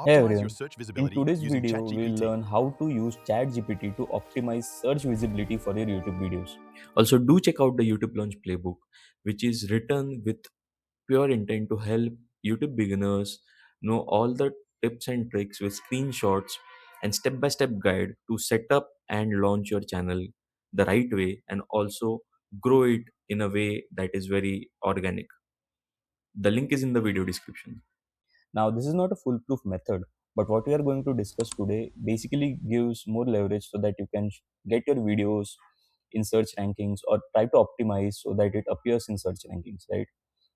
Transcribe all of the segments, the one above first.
Hey Optimize your everyone, search in visibility today's using video we'll ChatGPT. learn how to use ChatGPT to optimize search visibility for your YouTube videos. Also, do check out the YouTube Launch Playbook, which is written with pure intent to help YouTube beginners know all the tips and tricks with screenshots and step by step guide to set up and launch your channel the right way and also grow it in a way that is very organic. The link is in the video description. Now, this is not a foolproof method, but what we are going to discuss today basically gives more leverage so that you can get your videos in search rankings or try to optimize so that it appears in search rankings, right?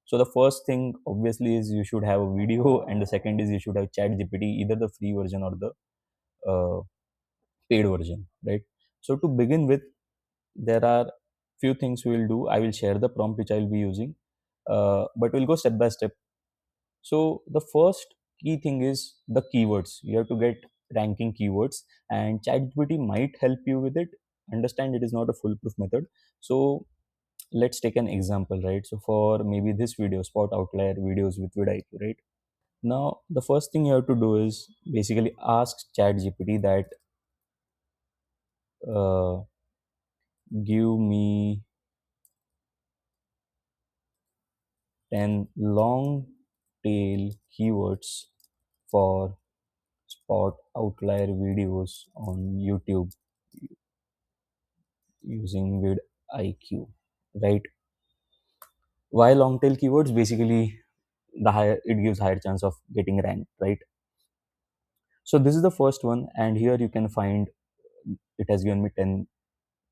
So the first thing obviously is you should have a video, and the second is you should have Chat GPT, either the free version or the uh, paid version, right? So to begin with, there are few things we will do. I will share the prompt which I will be using, but we'll go step by step. So the first key thing is the keywords. You have to get ranking keywords, and ChatGPT might help you with it. Understand it is not a foolproof method. So let's take an example, right? So for maybe this video, spot outlier videos with vidIQ, right? Now the first thing you have to do is basically ask ChatGPT that uh, give me 10 long tail keywords for spot outlier videos on YouTube using vidIQ, right? Why long tail keywords? Basically, the higher it gives higher chance of getting ranked, right? So this is the first one, and here you can find it has given me 10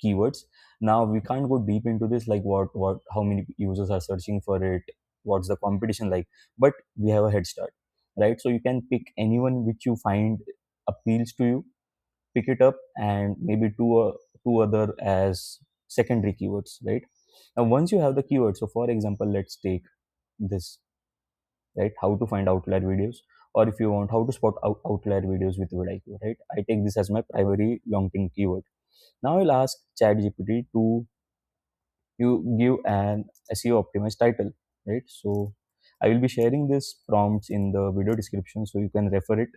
keywords. Now we can't go deep into this, like what how many users are searching for it, what's the competition like, but we have a head start, right? So you can pick anyone which you find appeals to you, pick it up, and maybe two other as secondary keywords, right? Now once you have the keywords, so for example, let's take this, right? How to find outlier videos, or if you want, how to spot outlier videos with vidIQ, right? I take this as my primary long tail keyword. Now I'll ask ChatGPT to you give an SEO optimized title, right? So I will be sharing this prompts in the video description so you can refer it.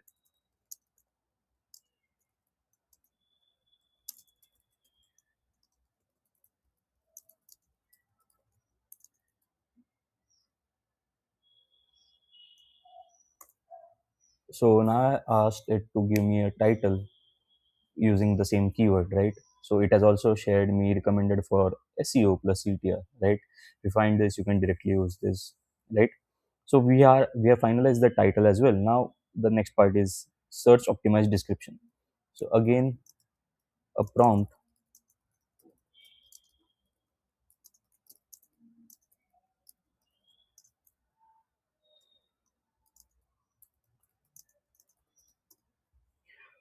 So now I asked it to give me a title using the same keyword, right? So it has also shared me recommended for SEO plus CTR, right? If you find this, you can directly use this, right? So we have finalized the title as well. Now the next part is search optimized description. So again, a prompt.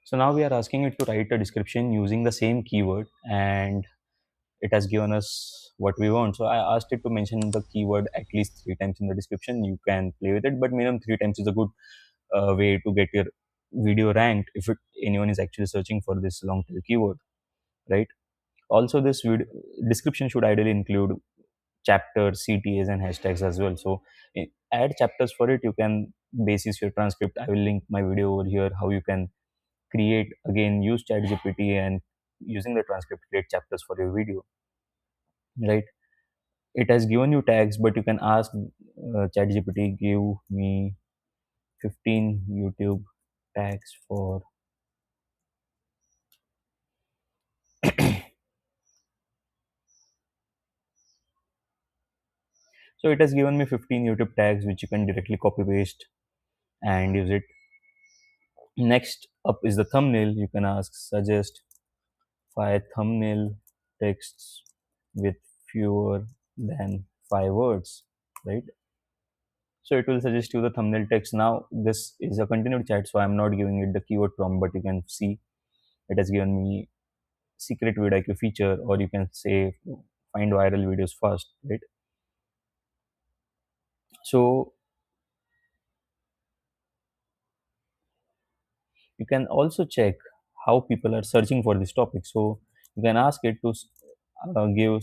So now we are asking it to write a description using the same keyword, and it has given us what we want. So I asked it to mention the keyword at least three times in the description. You can play with it, but minimum three times is a good way to get your video ranked if anyone is actually searching for this long tail keyword, right? Also, this video description should ideally include chapters, CTAs, and hashtags as well. So add chapters for it. You can basis your transcript. I will link my video over here. How you can create, again, use ChatGPT and using the transcript create chapters for your video, right? It has given you tags, but you can ask ChatGPT give me 15 YouTube tags for so it has given me 15 YouTube tags which you can directly copy paste and use it. Next up is the thumbnail. You can ask suggest 5 thumbnail texts with fewer than 5 words, right? So it will suggest you the thumbnail text. Now this is a continued chat, so I'm not giving it the keyword prompt, but you can see it has given me secret vidIQ feature, or you can say find viral videos fast, right? So you can also check how people are searching for this topic. So you can ask it to give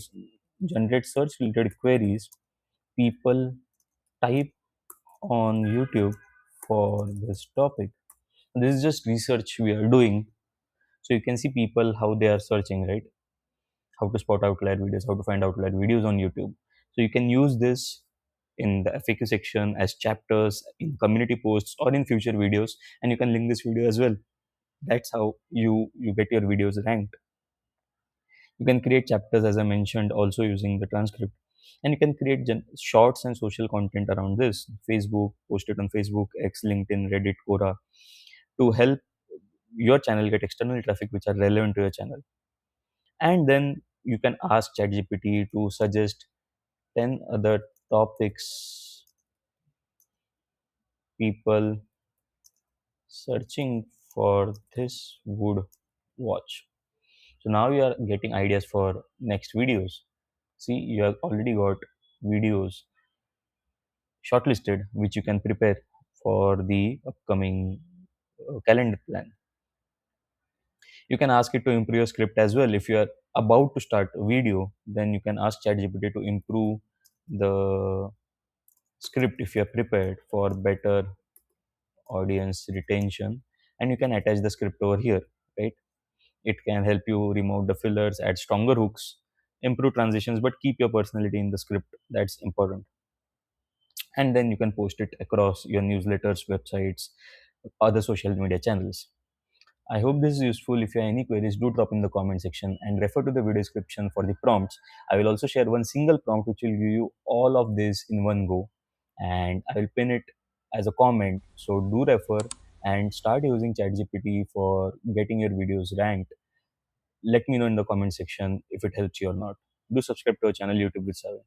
generate search related queries people type on YouTube for this topic. This is just research we are doing. So you can see people how they are searching, right? How to spot outlier videos, how to find outlier videos on YouTube. So you can use this in the FAQ section as chapters, in community posts, or in future videos, and you can link this video as well. That's how you get your videos ranked. You can create chapters, as I mentioned, also using the transcript, and you can create shorts and social content around this. Facebook, post it on Facebook, X, LinkedIn, Reddit, Quora, to help your channel get external traffic which are relevant to your channel. And then you can ask ChatGPT to suggest 10 other topics people searching for this would watch. So now you are getting ideas for next videos. See, you have already got videos shortlisted which you can prepare for the upcoming calendar plan. You can ask it to improve your script as well. If you are about to start a video, then you can ask ChatGPT to improve the script if you are prepared for better audience retention, and you can attach the script over here, right? It can help you remove the fillers, add stronger hooks, improve transitions, but keep your personality in the script. That's important. And then you can post it across your newsletters, websites, other social media channels. I hope this is useful. If you have any queries, do drop in the comment section and refer to the video description for the prompts. I will also share one single prompt which will give you all of this in one go, and I will pin it as a comment. So do refer and start using ChatGPT for getting your videos ranked. Let me know in the comment section if it helps you or not. Do subscribe to our channel YouTube with Saave.